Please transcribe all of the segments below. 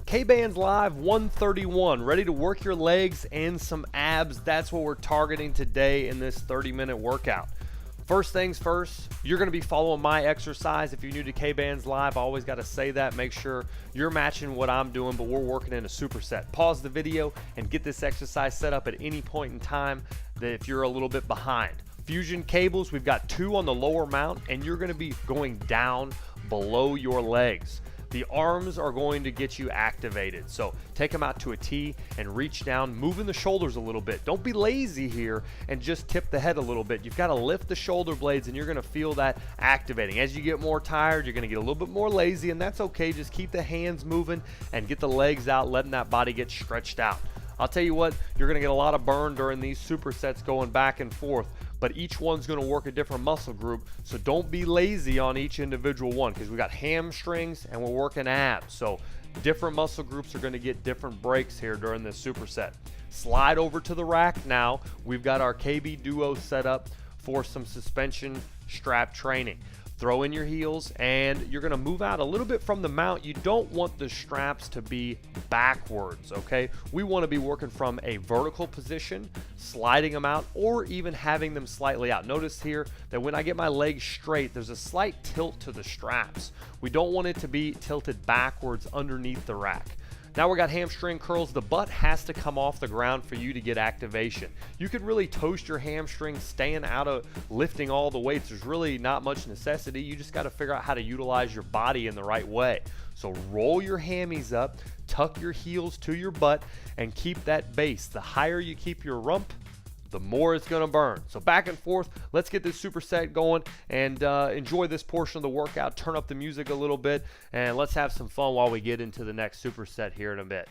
Kbands Live 131, ready to work your legs and some abs. That's what we're targeting today in this 30-minute workout. First things first, you're going to be following my exercise. If you're new to Kbands Live, I always got to say that. Make sure you're matching what I'm doing, but we're working in a superset. Pause the video and get this exercise set up at any point in time if you're a little bit behind. Fusion cables, we've got 2 on the lower mount, and you're going to be going down below your legs. The arms are going to get you activated. So take them out to a T and reach down, moving the shoulders a little bit. Don't be lazy here and just tip the head a little bit. You've got to lift the shoulder blades and you're going to feel that activating. As you get more tired, you're going to get a little bit more lazy, and that's okay. Just keep the hands moving and get the legs out, letting that body get stretched out. I'll tell you what, you're going to get a lot of burn during these supersets going back and forth, but each one's going to work a different muscle group, so don't be lazy on each individual one, because we got hamstrings and we're working abs. So different muscle groups are going to get different breaks here during this superset. Slide over to the rack now. We've got our KB Duo set up for some suspension strap training. Throw in your heels and you're going to move out a little bit from the mount. You don't want the straps to be backwards, okay? We want to be working from a vertical position, sliding them out, or even having them slightly out. Notice here that when I get my legs straight, there's a slight tilt to the straps. We don't want it to be tilted backwards underneath the rack. Now we got hamstring curls. The butt has to come off the ground for you to get activation. You could really toast your hamstring staying out of lifting all the weights. There's really not much necessity. You just got to figure out how to utilize your body in the right way. So roll your hammies up, tuck your heels to your butt, and keep that base. The higher you keep your rump, the more it's going to burn. So back and forth, let's get this superset going and enjoy this portion of the workout. Turn up the music a little bit and let's have some fun while we get into the next superset here in a bit.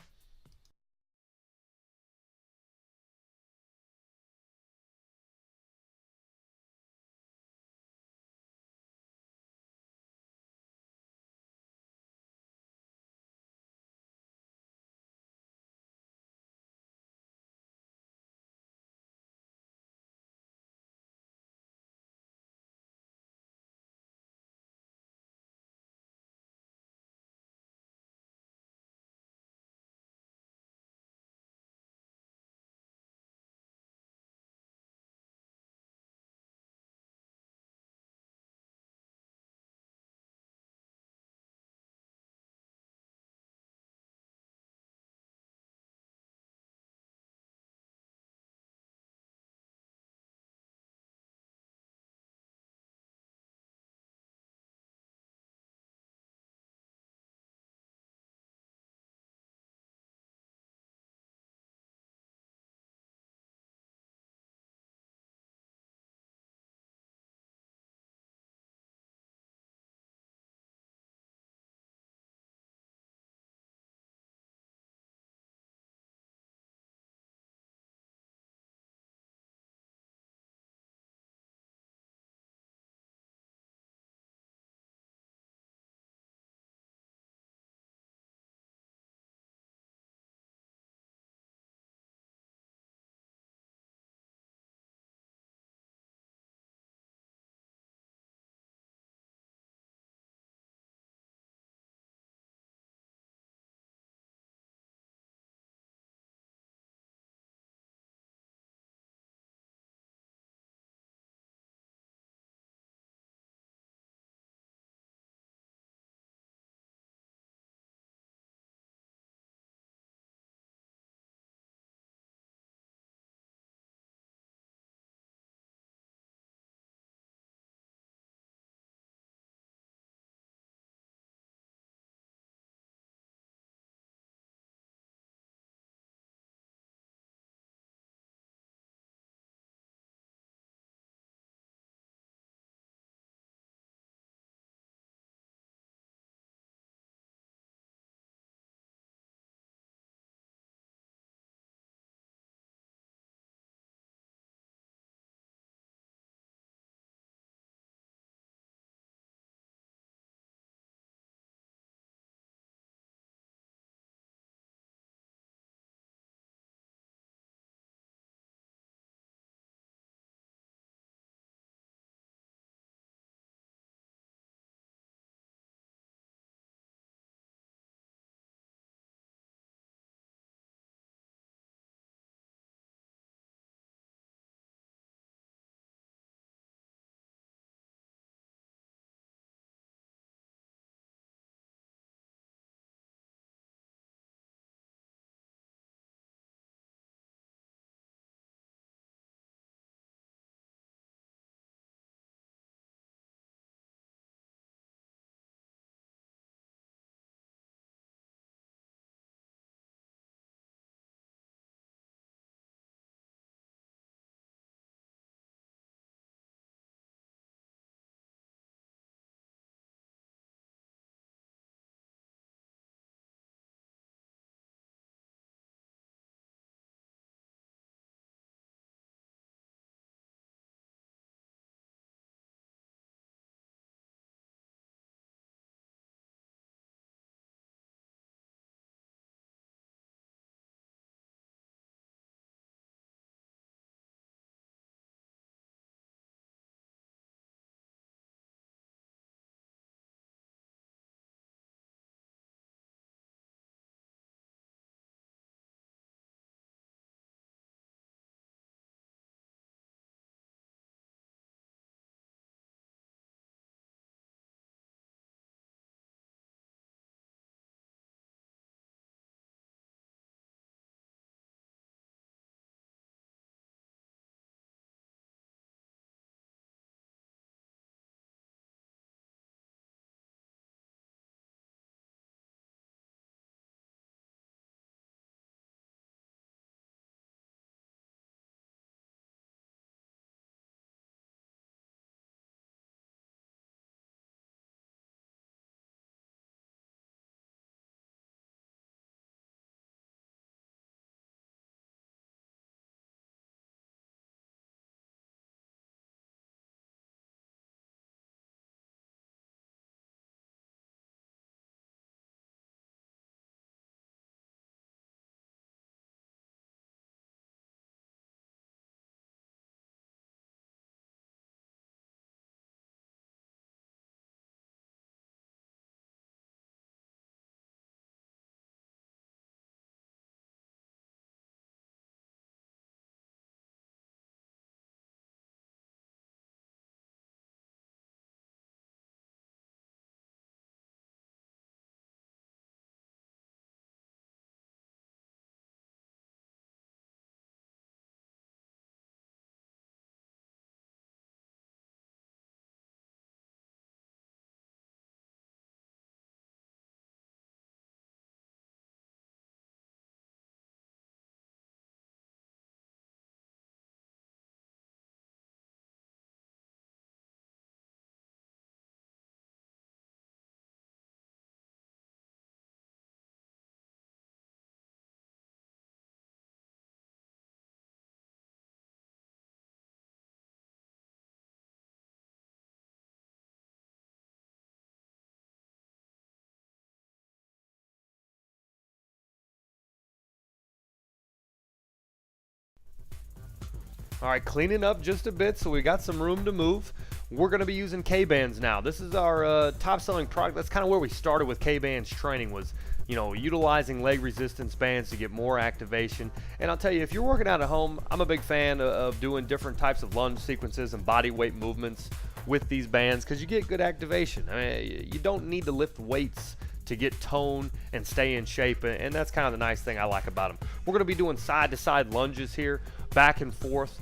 All right, cleaning up just a bit so we got some room to move. We're going to be using Kbands now. This is our top selling product. That's kind of where we started with Kbands training, was utilizing leg resistance bands to get more activation. And I'll tell you, if you're working out at home, I'm a big fan of doing different types of lunge sequences and body weight movements with these bands because you get good activation. I mean, you don't need to lift weights to get tone and stay in shape, and that's kind of the nice thing I like about them. We're going to be doing side-to-side lunges here, back and forth,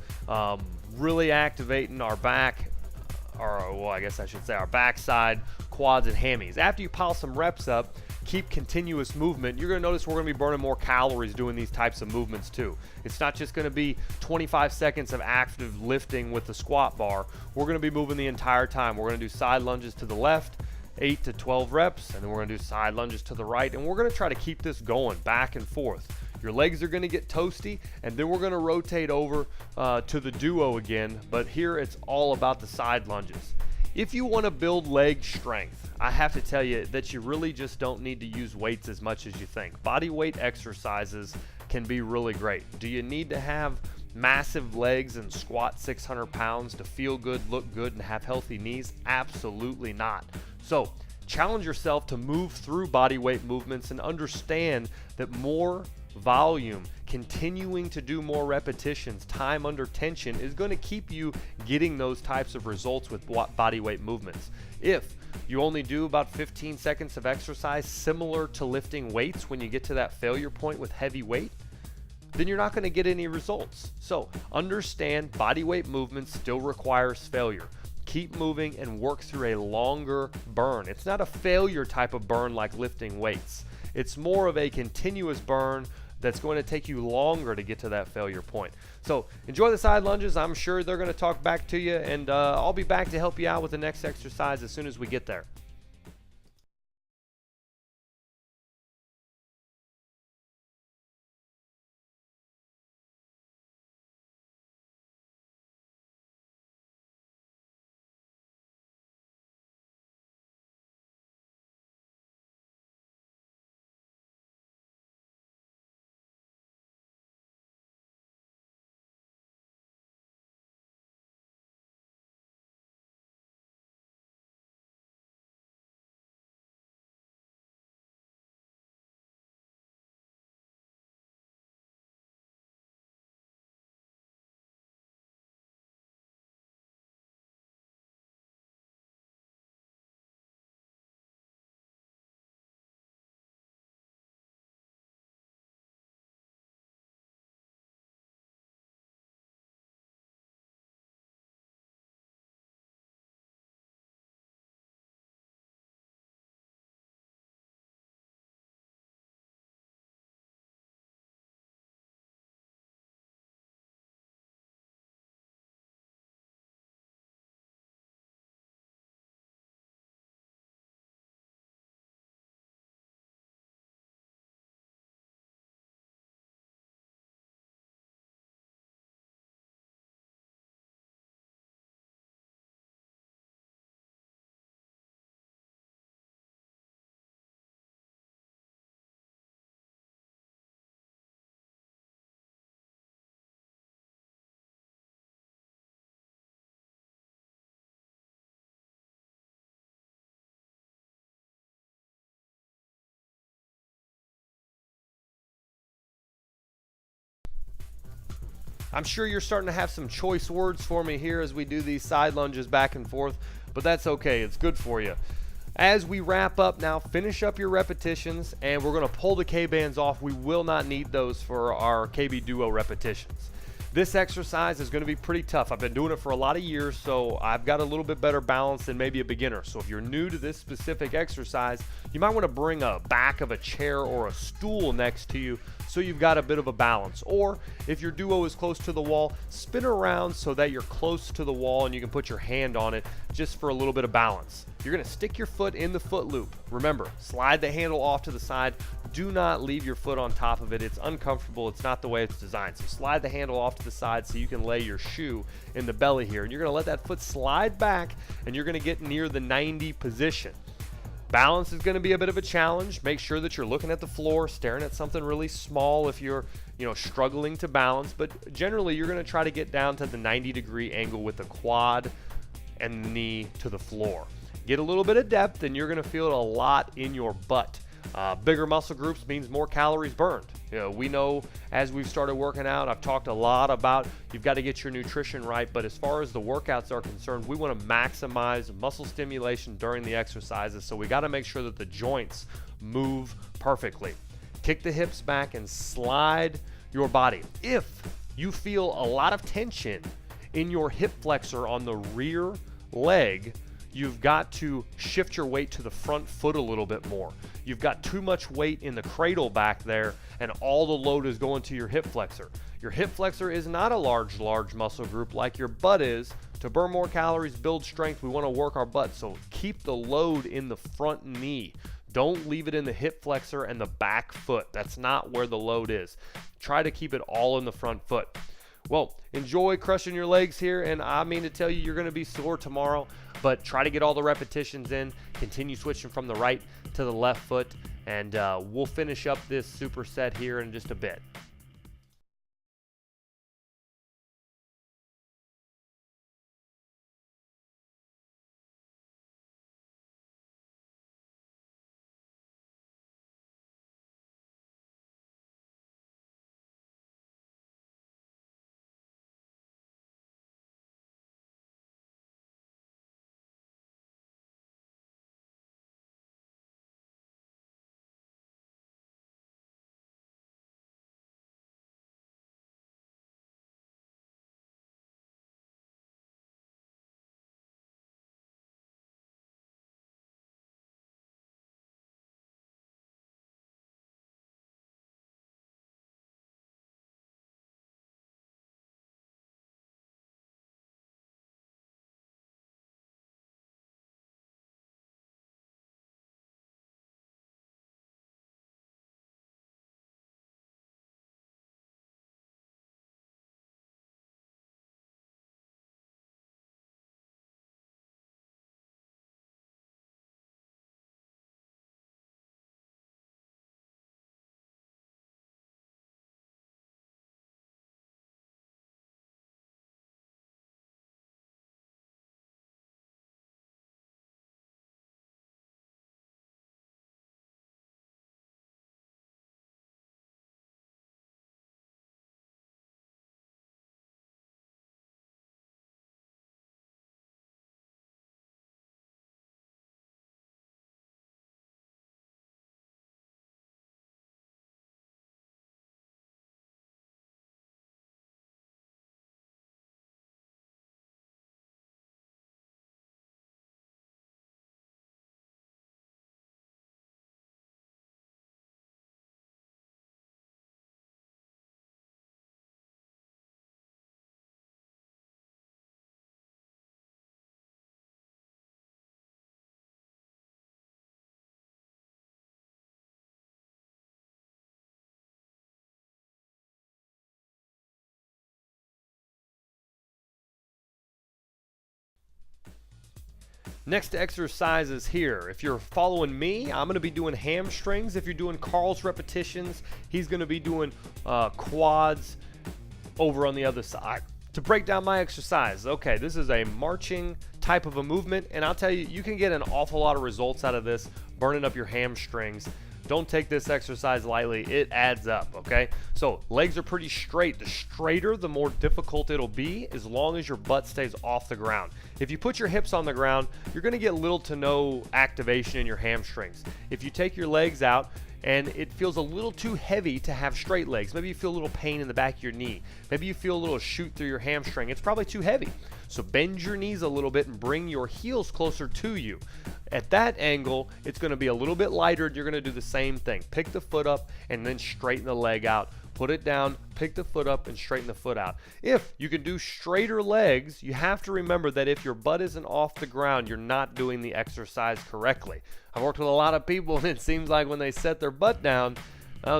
really activating our back, or I guess I should say our backside, quads, and hammies. After you pile some reps up, keep continuous movement. You're going to notice we're going to be burning more calories doing these types of movements too. It's not just going to be 25 seconds of active lifting with the squat bar. We're going to be moving the entire time. We're going to do side lunges to the left, 8 to 12 reps, and then we're going to do side lunges to the right, and we're going to try to keep this going back and forth. Your legs are going to get toasty, and then we're going to rotate over to the duo again, but here it's all about the side lunges. If you want to build leg strength, I have to tell you that you really just don't need to use weights as much as you think. Body weight exercises can be really great. Do you need to have massive legs and squat 600 pounds to feel good, look good, and have healthy knees? Absolutely not. So challenge yourself to move through body weight movements and understand that more volume, continuing to do more repetitions, time under tension is going to keep you getting those types of results with body weight movements. If you only do about 15 seconds of exercise similar to lifting weights when you get to that failure point with heavy weight, then you're not going to get any results. So understand body weight movements still requires failure. Keep moving and work through a longer burn. It's not a failure type of burn like lifting weights. It's more of a continuous burn that's going to take you longer to get to that failure point. So enjoy the side lunges. I'm sure they're going to talk back to you, and I'll be back to help you out with the next exercise as soon as we get there. I'm sure you're starting to have some choice words for me here as we do these side lunges back and forth, but that's okay. It's good for you. As we wrap up now, finish up your repetitions, and we're going to pull the Kbands off. We will not need those for our KB Duo repetitions. This exercise is going to be pretty tough. I've been doing it for a lot of years, so I've got a little bit better balance than maybe a beginner. So if you're new to this specific exercise, you might want to bring a back of a chair or a stool next to you so you've got a bit of a balance. Or if your duo is close to the wall, spin around so that you're close to the wall and you can put your hand on it just for a little bit of balance. You're going to stick your foot in the foot loop. Remember, slide the handle off to the side. Do not leave your foot on top of it. It's uncomfortable. It's not the way it's designed. So slide the handle off to the side so you can lay your shoe in the belly here. And you're going to let that foot slide back, and you're going to get near the 90 position. Balance is going to be a bit of a challenge. Make sure that you're looking at the floor, staring at something really small if you're, struggling to balance. But generally, you're going to try to get down to the 90-degree angle with the quad and the knee to the floor. Get a little bit of depth, and you're going to feel it a lot in your butt. Bigger muscle groups means more calories burned. We know as we've started working out, I've talked a lot about you've got to get your nutrition right, but as far as the workouts are concerned, we want to maximize muscle stimulation during the exercises, so we got to make sure that the joints move perfectly. Kick the hips back and slide your body. If you feel a lot of tension in your hip flexor on the rear leg, you've got to shift your weight to the front foot a little bit more. You've got too much weight in the cradle back there, and all the load is going to your hip flexor. Your hip flexor is not a large muscle group like your butt is. To burn more calories, build strength, we want to work our butt. So keep the load in the front knee. Don't leave it in the hip flexor and the back foot. That's not where the load is. Try to keep it all in the front foot. Well, enjoy crushing your legs here, and I mean to tell you, you're going to be sore tomorrow, but try to get all the repetitions in. Continue switching from the right to the left foot, and we'll finish up this superset here in just a bit. Next exercise is here. If you're following me, I'm going to be doing hamstrings. If you're doing Carl's repetitions, he's going to be doing quads over on the other side. To break down my exercise, okay, this is a marching type of a movement, and I'll tell you, you can get an awful lot of results out of this, burning up your hamstrings. Don't take this exercise lightly. It adds up, okay? So legs are pretty straight. The straighter, the more difficult it'll be, as long as your butt stays off the ground. If you put your hips on the ground, you're gonna get little to no activation in your hamstrings. If you take your legs out and it feels a little too heavy to have straight legs, maybe you feel a little pain in the back of your knee, maybe you feel a little shoot through your hamstring, it's probably too heavy. So bend your knees a little bit and bring your heels closer to you. At that angle, it's going to be a little bit lighter, and you're going to do the same thing. Pick the foot up and then straighten the leg out. Put it down, pick the foot up, and straighten the foot out. If you can do straighter legs, you have to remember that if your butt isn't off the ground, you're not doing the exercise correctly. I've worked with a lot of people, and it seems like when they set their butt down,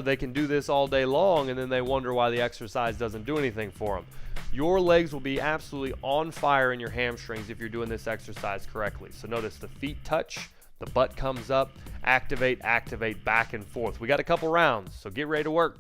they can do this all day long, and then they wonder why the exercise doesn't do anything for them. Your legs will be absolutely on fire in your hamstrings if you're doing this exercise correctly. So notice the feet touch, The butt comes up, activate, activate, back and forth. We got a couple rounds, so get ready to work.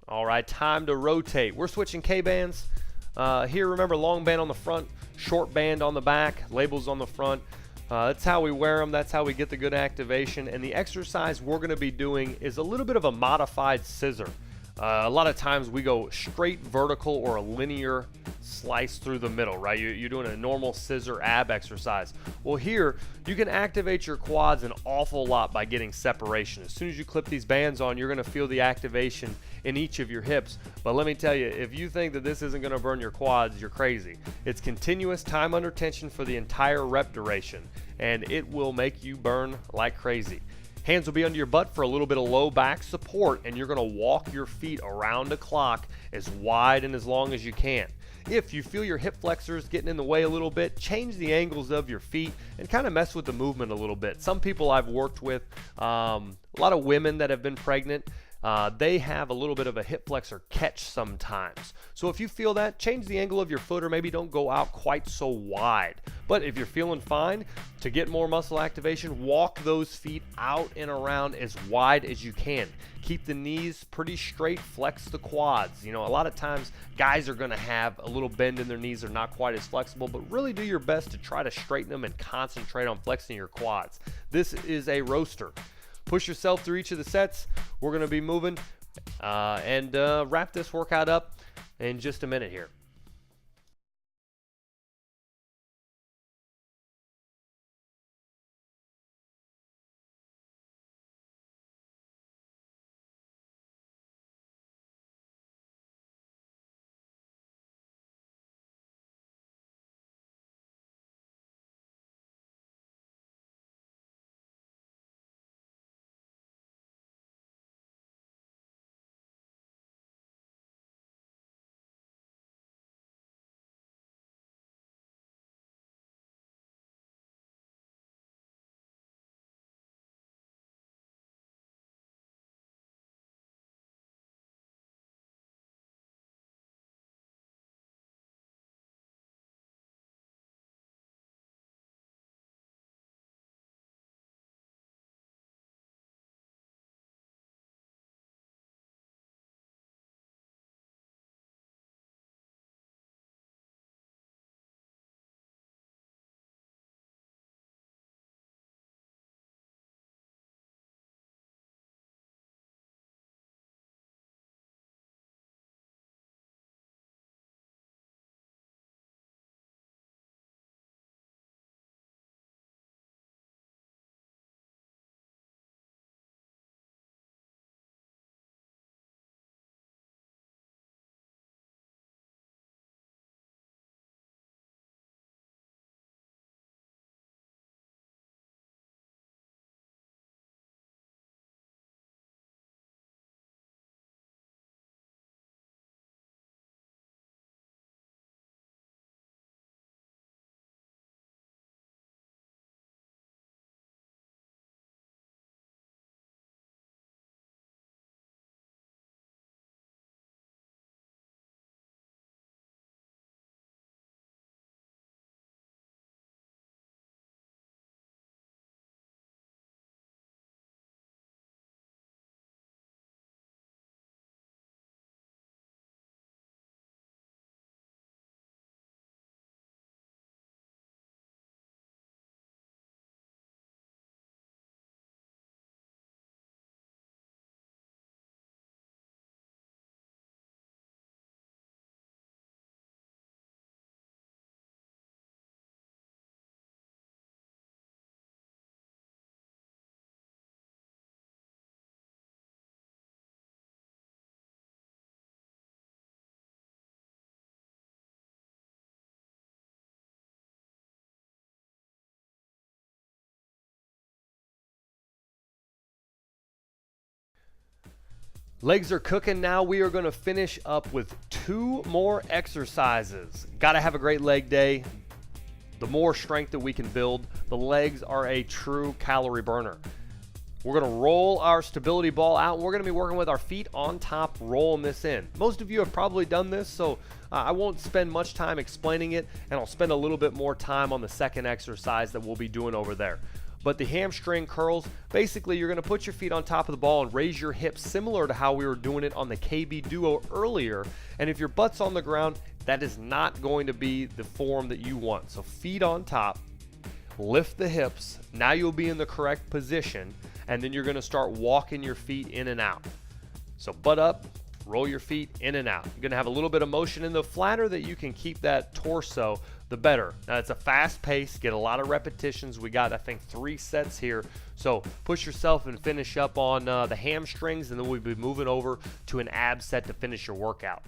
All right, time to rotate. We're switching Kbands. Here, remember, long band on the front, short band on the back, labels on the front. That's how we wear them. That's how we get the good activation. And the exercise we're going to be doing is a little bit of a modified scissor. A lot of times we go straight vertical or a linear slice through the middle, right? You're doing a normal scissor ab exercise. Well, here you can activate your quads an awful lot by getting separation. As soon as you clip these bands on, you're going to feel the activation in each of your hips. But let me tell you, if you think that this isn't going to burn your quads, you're crazy. It's continuous time under tension for the entire rep duration, and it will make you burn like crazy. Hands will be under your butt for a little bit of low back support, and you're going to walk your feet around the clock as wide and as long as you can. If you feel your hip flexors getting in the way a little bit, change the angles of your feet and kind of mess with the movement a little bit. Some people I've worked with, a lot of women that have been pregnant, they have a little bit of a hip flexor catch sometimes. So if you feel that, change the angle of your foot or maybe don't go out quite so wide. But if you're feeling fine, to get more muscle activation, walk those feet out and around as wide as you can. Keep the knees pretty straight, flex the quads. You know, a lot of times guys are going to have a little bend in their knees, they're not quite as flexible, but really do your best to try to straighten them and concentrate on flexing your quads. This is a roaster. Push yourself through each of the sets. We're going to be moving and wrap this workout up in just a minute here. Legs are cooking now. We are going to finish up with 2 more exercises. Got to have a great leg day. The more strength that we can build, the legs are a true calorie burner. We're going to roll our stability ball out, and we're going to be working with our feet on top, rolling this in. Most of you have probably done this, so I won't spend much time explaining it, and I'll spend a little bit more time on the second exercise that we'll be doing over there. But the hamstring curls, basically you're going to put your feet on top of the ball and raise your hips similar to how we were doing it on the KB Duo earlier. And if your butt's on the ground, that is not going to be the form that you want. So feet on top, lift the hips. Now you'll be in the correct position, and then you're going to start walking your feet in and out. So butt up, roll your feet in and out. You're going to have a little bit of motion, and the flatter that you can keep that torso, the better. Now it's a fast pace, get a lot of repetitions. We got, I think, 3 sets here. So push yourself and finish up on the hamstrings, and then we'll be moving over to an ab set to finish your workout.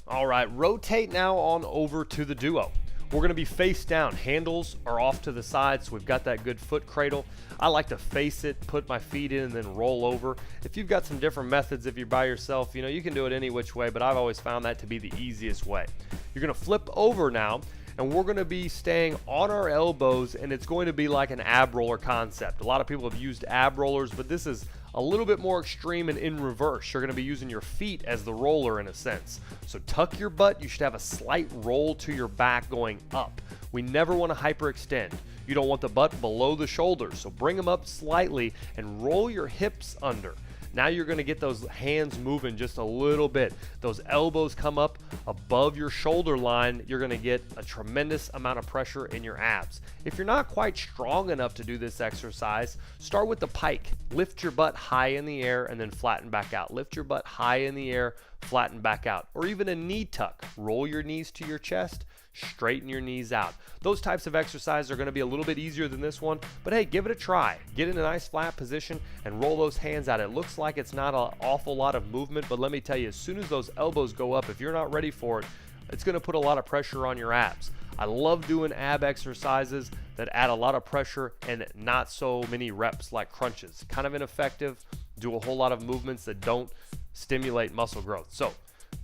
All right, rotate now on over to the duo. We're gonna be face down. Handles are off to the side, so we've got that good foot cradle. I like to face it, put my feet in, and then roll over. If you've got some different methods, if you're by yourself, you can do it any which way, but I've always found that to be the easiest way. You're gonna flip over now, and we're gonna be staying on our elbows, and it's going to be like an ab roller concept. A lot of people have used ab rollers, but this is a little bit more extreme and in reverse. You're going to be using your feet as the roller in a sense. So tuck your butt. You should have a slight roll to your back going up. We never want to hyperextend. You don't want the butt below the shoulders. So bring them up slightly and roll your hips under. Now you're going to get those hands moving just a little bit. Those elbows come up above your shoulder line. You're going to get a tremendous amount of pressure in your abs. If you're not quite strong enough to do this exercise, start with the pike. Lift your butt high in the air and then flatten back out. Lift your butt high in the air, flatten back out. Or even a knee tuck. Roll your knees to your chest, straighten your knees out. Those types of exercises are going to be a little bit easier than this one, but hey, give it a try. Get in a nice flat position and roll those hands out. It looks like it's not an awful lot of movement, but let me tell you, as soon as those elbows go up, if you're not ready for it, it's going to put a lot of pressure on your abs. I love doing ab exercises that add a lot of pressure and not so many reps, like crunches. Kind of ineffective, do a whole lot of movements that don't stimulate muscle growth. So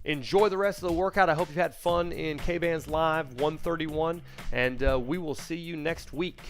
Enjoy the rest of the workout. I hope you've had fun in Kbands Live 131, and we will see you next week.